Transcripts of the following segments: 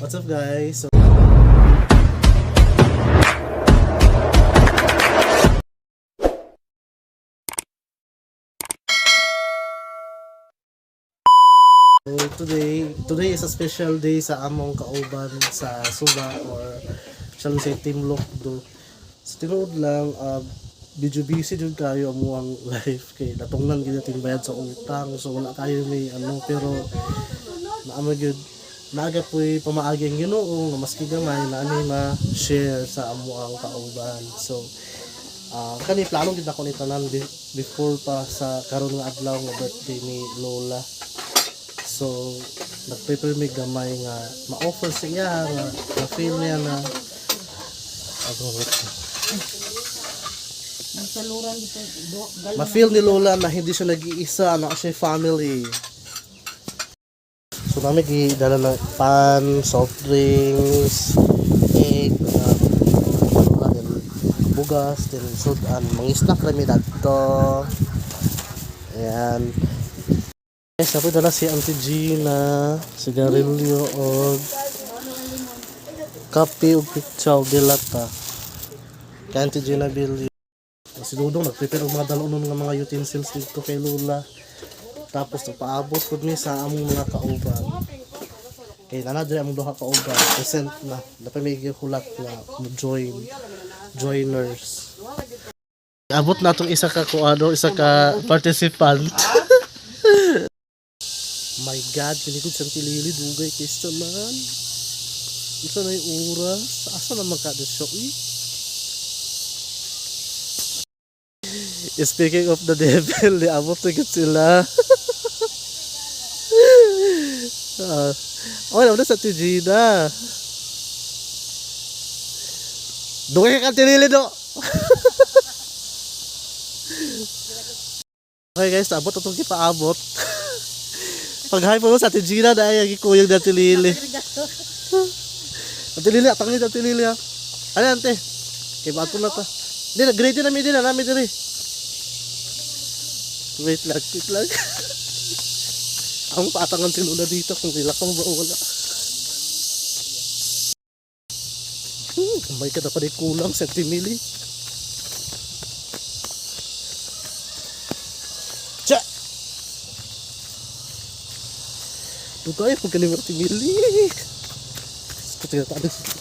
What's up guys? Today is a special day sa among kauban sa Suba, or shall we say Team Lokdo. Sa tinuod lang, medyo busy jud kayo amuang life kay natungnan gyud natin bayad sa utang, so wala kayo may pero naamag gyud naga po'y pamaagi ang Ginoo nga maski gamay na ani ma-share sa amuang kauban. So kani plano gid ako ni tanan before pa sa karon nga adlaw nga birthday ni Lola. So nag-prepare mi gamay nga ma-offer siya nga ma-feel niya na ma-feel ni Lola na hindi siya nag-iisa, na siya family. So namin gidala ng pan, soft drinks, egg, bugas, then sudan, mga snack kami dito. Ayan. Guys, ako dala si Auntie Gina, sigarilyo o kape o pitsaw de lata. Kay Auntie Gina Billy. Si Dudong nag-prepare og mga dalon ng mga utensils dito kay Lola. Tapos nagpaabot pud mi sa among mga kauban. Kay nanadre among duha kauban, present na. Dapat may hulat na joiners. Abot na tong isa ka participant. My God, pinikod sa tilili dugay kaysa man. Isa na yung oras. Asa na magkadasyo Speaking of the devil, liabot na sila. Okay na sa Tijina. Dugay ka tilili do. Okay guys, abot itong kipaabot. Pag-hype mo sa Tijina dahil yung kuyang na tilili. Tilili, atangin na tilili ha. Ano ante? Kaya bato na ta. Hindi, nag-grade na namin din na namin din eh. Wait lang. Ang patangan si Lola dito kung sila ka ba o wala. May ka na pa rin kulang, sentimili. Tsa! Dugay, kung kalimerti mili. Ito tinatado siya.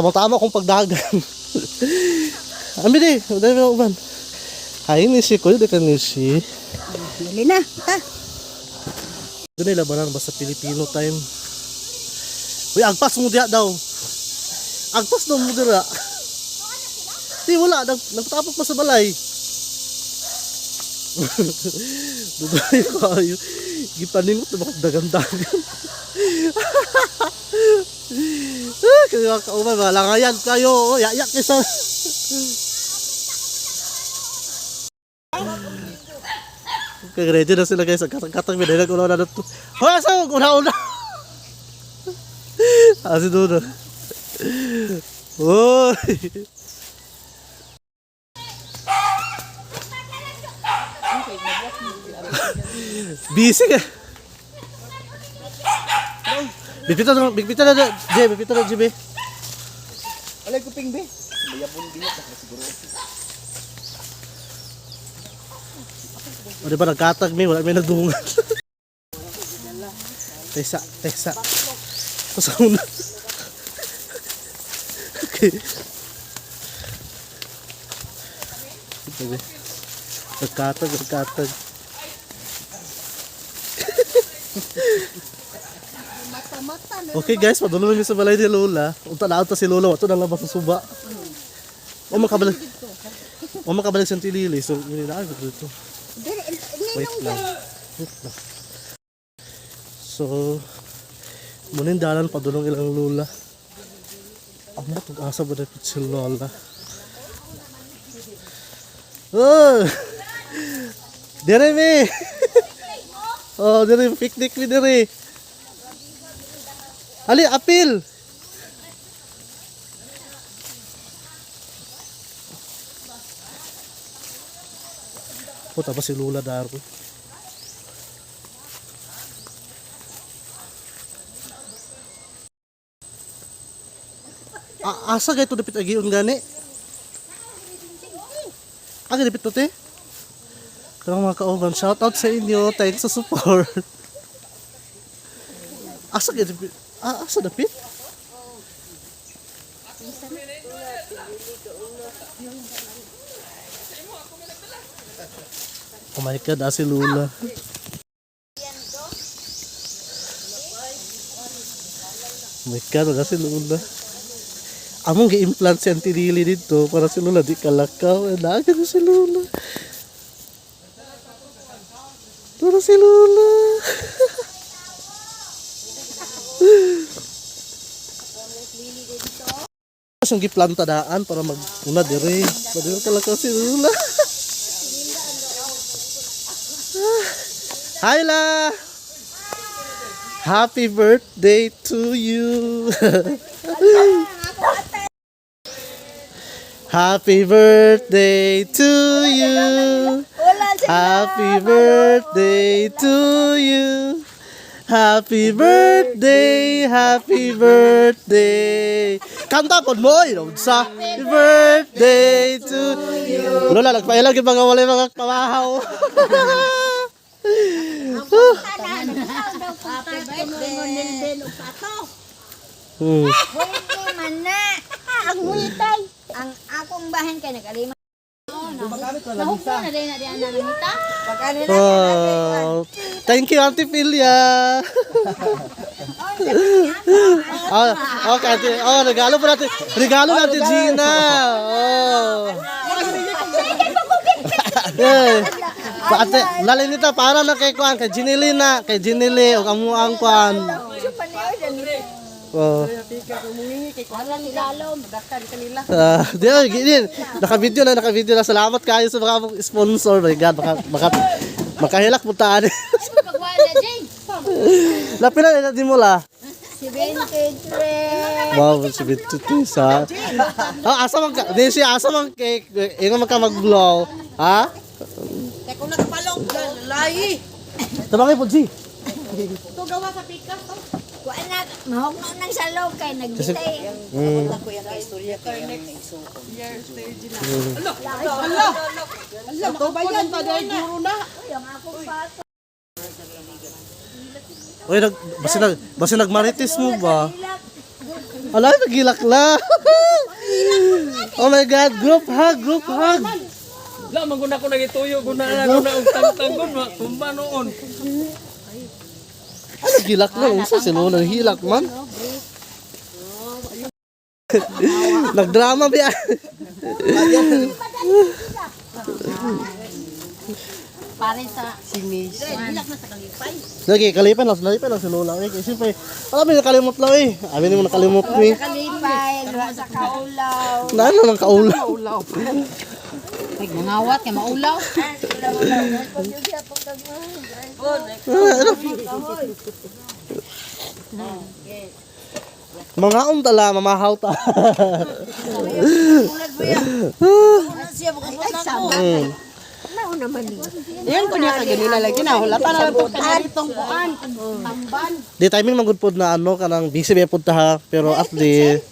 Tama-tama kung pagdagan. Ambi di, dahil mo uban. Hay ni si Kuya, dekan ni si. Dali na, ha? Doon ay labanan ba sa Filipino time? Uy, agpas mo diya daw. Agpas daw mo dira. Di, wala. Nagtapok pa sa balay. Dugay ko ayo. Gipaningot na makagdagan-dagan. Kaya kauban, malangayan kayo. Yayak isa. Kag-ready na sila guys. Katang minay nag-una na ito. Hoy, asa mo? Una-una. Asi doon na. Hoy. Busy ka. Bigpita na, Jay, bigpita na, Jay. Alay ko ping be. Bayabon biyot na siguro. O diba nagkatag may, wala may nadungan. Tesa. Sa una. Okay. Nagkatag. Okay guys, padulong namin sa balay ni Lola. Unta na si Lola, wato nang labas sa suba. O makabalik sa tilili. So, yun na ako dito. Wait lang. So, munin dalan padulong ilang Lola. Ang matag-asa ba na si Lola? Oh! Dire me! Oh, dire picnic mi dire. Ali, apil! O tapos si Lula daro. Asa gay to dapit agiyon gani? Aga dapit to te? Karang mga kauban, shout out sa inyo, thanks sa support. Asa gay dapit? Asa dapit? Oh my God, si Lula. Oh my God, si Lula. Among gi-implant si Auntie Lily dito para si Lula di kalakaw. Naga na si Lula. Para si Lula. Yung giplanta daan para mag-una dire. Padiro kalakaw si Lula. Hi La! Happy birthday to you! Happy birthday to you! Happy birthday to you! Happy birthday! Happy birthday! Kanta po mo! Sa happy birthday to you! Wala, nagpailag yung mga wala mga kawahaw. Happy birthday. Hmm. Pwede man na. Ang hulitay. Ang akong bahin kay nagalima. Nahupo na rin na diyan na nangita. Wow. Thank you, Auntie Philia. Okay, regalo po natin. Regalo natin, Gina. Oh. Yeah. Ate, lalay nito para na kay Kuan, kay Jinili na, kay Jinili o kamuang Kuan. Oh. Di gini. Naka-video na. Salamat kayo sa mga sponsor. My God, makahilak po taan. Lapin na din mo la. 73. Wow, 73 sa. Asa man ka? Di siya asa man kay ingon man ka mag-blow. Ha? Kaya kung nakapalong, lahi. Tabangay po, G. Ito gawa sa pikas. Kuan na mahog na nang salog kay nagbitay. Ako yan kay istorya kay Allah, makabayan pa dahil guro na. Yung akong pato. Uy, basi nagmarites mo ba? Ala, nagilak la. Oh my God, group hug. La maguna ko nagituyo guna na og tangtangon tumba noon. Ano gilak na? Unsa sino nang hilak man? Nagdrama biya. Pare sa sinis. hilak na sa kalipay. Lagi kalipan lang si Lola. Kasi pa, alam mo nakalimot lang eh. Amin mo nakalimot mi. Kalipay, luha sa kaulaw. Naan lang kaulaw. Nangawat kay maulaw. Mga tala, mamahaw ta. Siya bukas na ko. Nao naman ni. Yan ko niya kaganina lagi na wala para po kanitong kuan. Tamban. Di timing magudpod na ano kanang busy ba pud ta ha, pero at least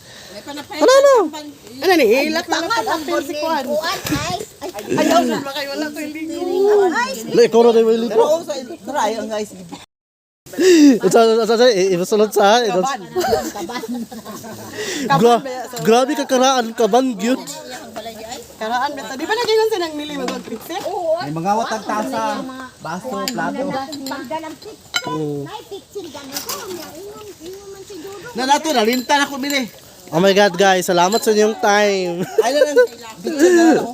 Ano? Ano ni hilak na lang pag si kuan. Kuan ay. Ayaw na ba kayo wala ko ligo. le ko ro dai liko. Pero sa try ang guys. Ibasulod sa ito. Grabe ka karaan ka ban gyud. Karaan beta. Di ba nagingon sa nang nili mag-pizza? May mga watag tasa, baso, plato. Pagdalang picture. Nay picture ganito. Ingon man si Judo. Na nato nalinta na ko bili. Oh my God guys, salamat sa inyong time. Ay na lang. Picture na lang ako.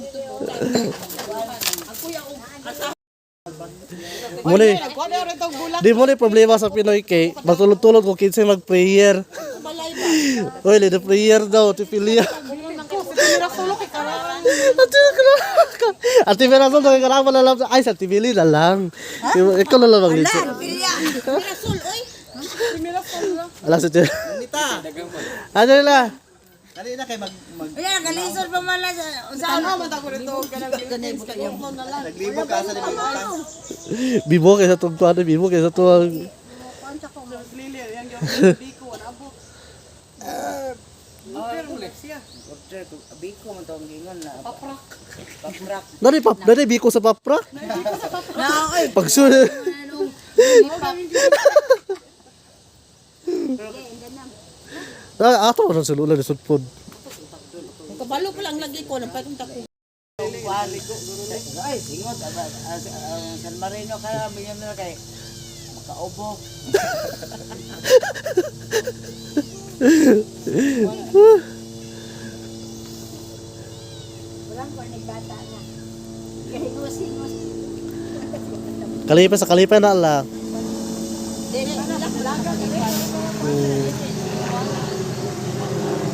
Muli, Kuan na rin tong bulak. di mo ni problema sa Pinoy kay matulog-tulog ko kinsa mag-prayer. Oy, le prayer daw ti Philia. Mira solo kay karaan. Ate Mirason daw karama na lang. Ay, sa TV na lang. Ikaw na lang maglito. Mira solo oy. Mira solo. Ala sa tiyo. Nita. Ano nila? Dali na kay mag Ayan, kalisod pa man na sa... Ano man ako rito? Ganay, buto na lang. naglibo ka sa libutan. Bibo kaysa tugtuan, bibo kaysa tuwang. Lili, yan yung biko, nabot. Order ko biko man tong gingon na. Paprak. Dari biko sa papra. Na, ay. Pagsul. Ato ron sa lula ni sudpod. Kabalo pa lang lagi ko, napagong tako. Ay, singot San Marino ka bigyan na kay makaubo. Walang ko nagbata na. Kahingos-hingos. Kalipa sa kalipa na lang. Dili, laga dili.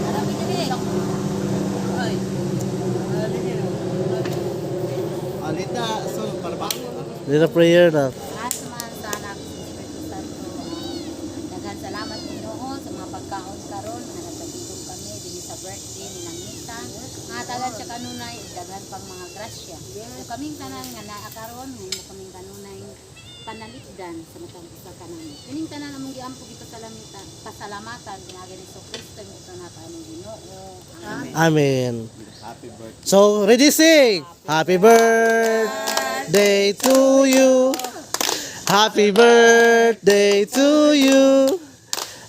Marami dili. Ay. Alita, so para ba? Dili na prayer na. Asman sa anak sa Espiritu Santo. Daghan salamat Ginoo sa mga pagkaon karon nga nagpabigong kami dinhi sa birthday ni Nangita. Nga tagan siya kanunay daghan pang mga grasya. So kaming tanan nga naa karon nga imo kaming kanunay panaligdan sa matang usa ka namin. Kining tanan among giampo kita pasalamatan pinagi ni Kristo ito na among Ginoo. Amen. So, ready sing. Happy birthday to you. Happy birthday to you.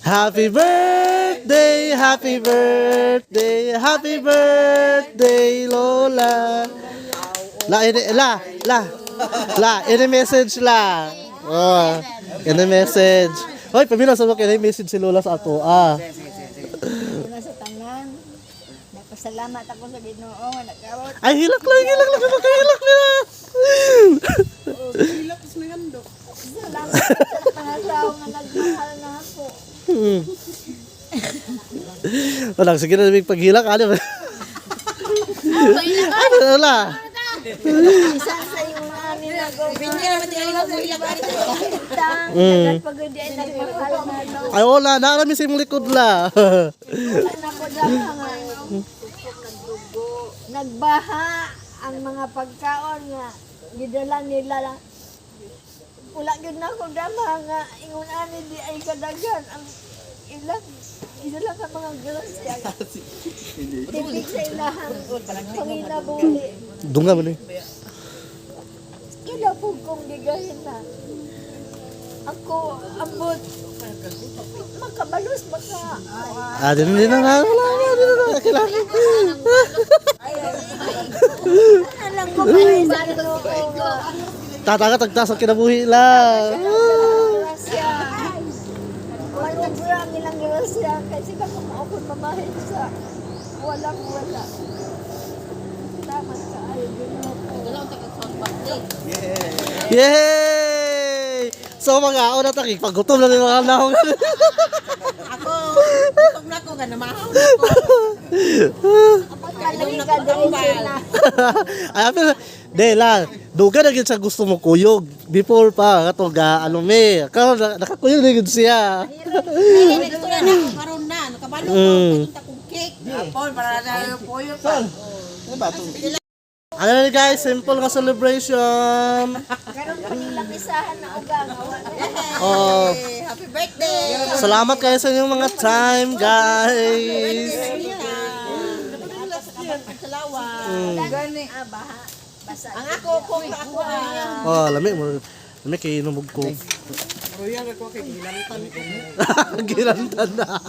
Happy birthday, happy birthday, happy birthday, Lola. Ini message la. Oh, ini message. Hoy, pamilya sa mga message si Lola sa ato. Una sa tanan. Nagpasalamat ako sa Ginoo nga nagkaroon. Ay, hilak lang, hilak nila. Hilak is may gando. Salamat sa pangasaw nga nagmahal na ako. Walang, sige na naming paghilak. Ano wala? Isa sa yung ani na go. Pinya naman tingalingap mo hilak ari. Tang, nagpagod ay nagmahal na no. Ay, wala. Nakarami sa imong likod la. Wala ko dyan nga. Nagbaha ang mga pagkaon nga gidala nila lang. Wala gyud na ko dama nga ingon ani di ay kadaghan ang ilang ka mga grasya. Tipik sa ilahang panginabuhi. Dunga man eh. Kila po kong gigahin na. Ako, ambot. Makabalos, Din na. Wala. Kailangan. alam ko pa rin sa Ginoo. Tatanga tagtas ang kinabuhi lang. Grasya. Walang grang ilang grasya. Kasi baka maukod pamahit sa walang wala. Salamat sa ayo Ginoo. Dalawang taga-sound birthday. Yay! So mga una takik pagutom na nila na ako. Ako, tutog na ko, ganamahaw na ko. Malagi ka diretso na. Ay pero de lang. Duga na gid sa gusto mo kuyog before pa kato ga ano me. Karon nakakuyog na gid siya. Ay, ito na ako karon na. Nakabalo ko, patunta kong cake. Apon, para na yung puyo pa. Ano ba to? Ano na guys, simple nga celebration. Karon pa nilang isahan na ugang. Oh, Hey, happy birthday! salamat kayo sa inyong mga time, guys. Gani. Baha. Basa. Ang ako, kung ako ay... Oh, lami mo. Lami kay inumog ko. Royal ako kay Gilantan. Gilantan na.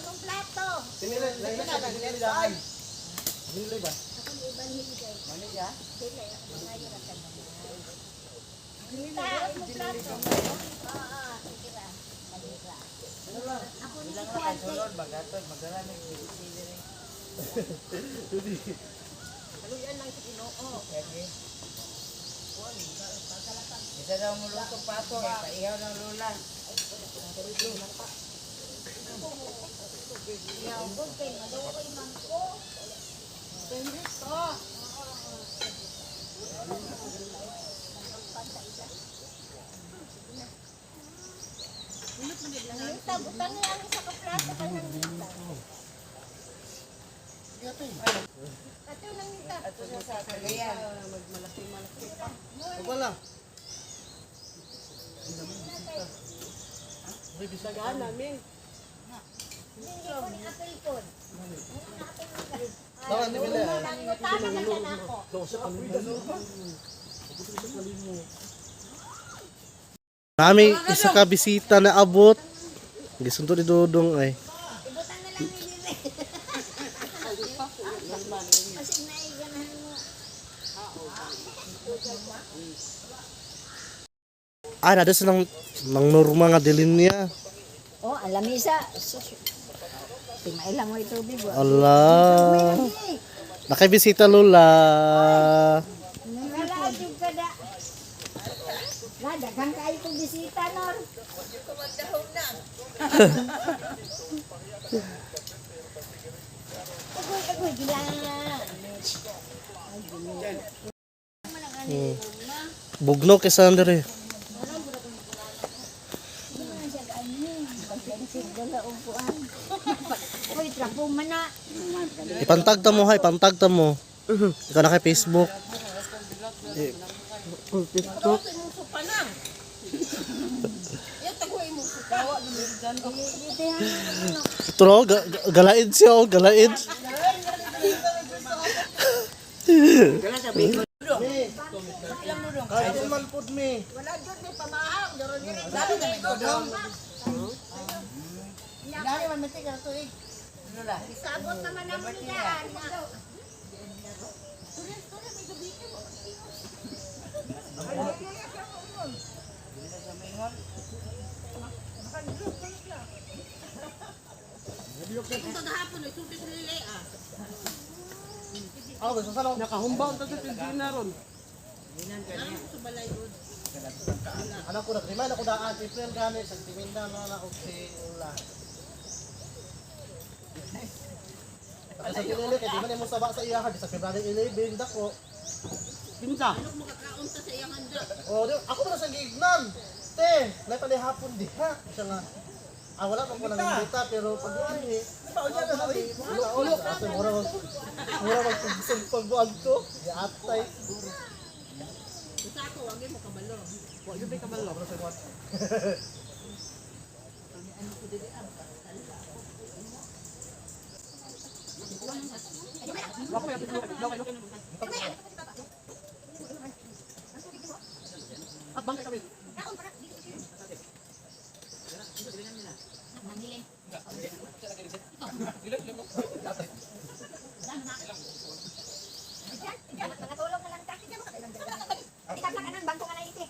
Itong plato. Isa daw mo luto pato, ihaw ng lula. Nangita, butang na ang isa ka plato kay nangita. Ate, nangita. Ato na sa kagayan. Wala. Hindi ko ni apel ko. Tawa ni Bile. Tama na yan ako. Nami isa ka bisita na abot. Gisunto ni Dodong ay. Ibutang na lang ni Lili. Kasi naiganahan mo. Ah, nado silang nang norma nga dilin niya. Oh, alamisa. Timailang mo ito, Bibo. Allah. Nakabisita Lola. Wala yung kada. Daghang kayo kong bisita, Nor. Agoy, gila. Bugno kay Sandre. Uy, trapo man na. Ipantag ta mo ha, ipantag ta mo. Ikaw na kay Facebook. TikTok. Tro, galaid siya oh, galaid. Kahit man pud mi. Wala jud ni pamahang, daro ni rin. Dali na may kodong. Dali man matik ang tuig. Sabot naman ang nilaan. Ito gahapon ay sulti sa lili ah. Ako gusto sa Nakahumbaw ta sa Pilipinas ron. anak ko na kriman ako daan April gani sa timinda na og si Ula. Ay sa kilele kay di man mo saba sa iya sa February 11 dako. Pinsa. Makakaon ta sa iyang handa. Oh, ako na sa gignan. Te, nay pa hapon diha. Siya nga wala pa ko nang imbita pero pag wari paunya na sa ulo kasi mura mag pagbuag ko. Ya atay. Sa ako wag mo kabalo. Wa jud ka malo. At bangkay kami. Nakatulong na lang tayo. Itataka ng bangko ka na iti.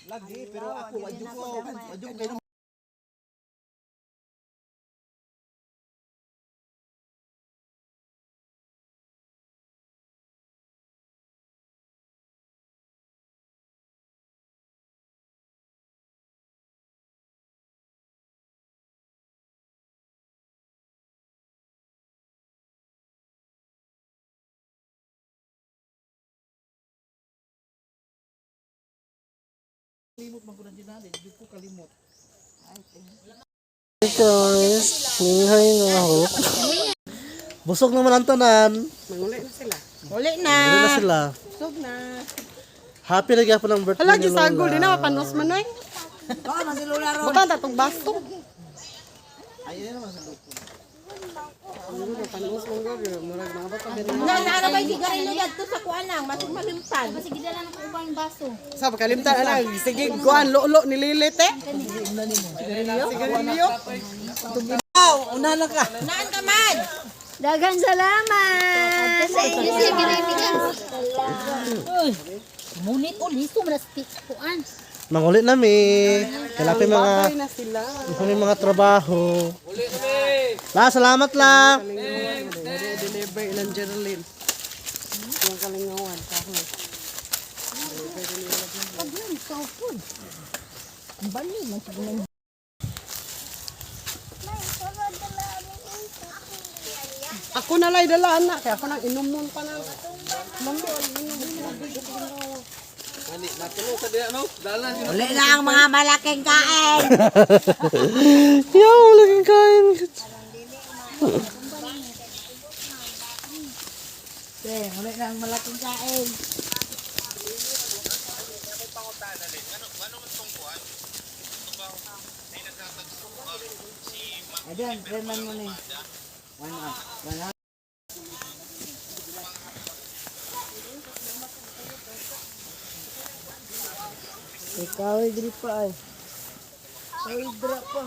Lagi pero ako wadyo kayo. Limot man ko na dinali, di ko kalimot. Hey guys, minghay nga ako. Busog naman ang tanan. Uli Uli na. na sila. Sug na. Happy na gyapon ang birthday ni Lola. Sagol din na panos man ay. Oo, man si Lola ro. Bukan ta tong basto. Ayun naman sa lupo. Naarabay sigarilyo dito sa kuanang, masig malimtan. Kasi gidala na ko ubang baso. Sa pagkalimtan ana, sige kuan lolo ni Lilit eh. Sigarilyo. Una na ka. Naan ka man? Daghang salamat. Sa inyo sa kinibigan. Munit o listo man sa kuan. Mangulit na mi. Kailangan mga Na sila. may mga trabaho. La, salamat la. Deliver ilang Geraldine. Yung kalingawan. Kahoy. Pag yun, kaupon. Ang bali, man sa gunang. Ako na lay dala anak, kaya ako nang inumon pa na. Uli na ang mga malaking kain. Yaw, laging kain. Uli na ang malaking kain. Ayan, treman mo ni. Ikaw ay gripa ay. Ay, drop pa.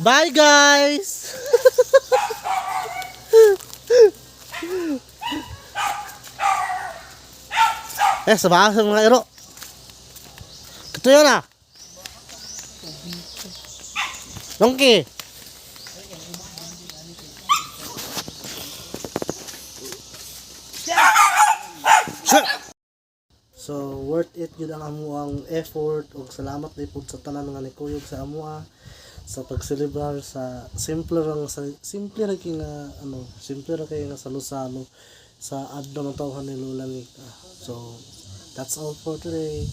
Bye guys. Sabahan sa mga iro. Ito yun ah. Donkey. So worth it yun ang amuang effort ug salamat na pud sa tanan nga nikuyog sa amua sa pagselebrar sa simple ra kay nga simple ra kay nga salo-salo sa adlaw ng tawhan ni Lola Nika. So that's all for today.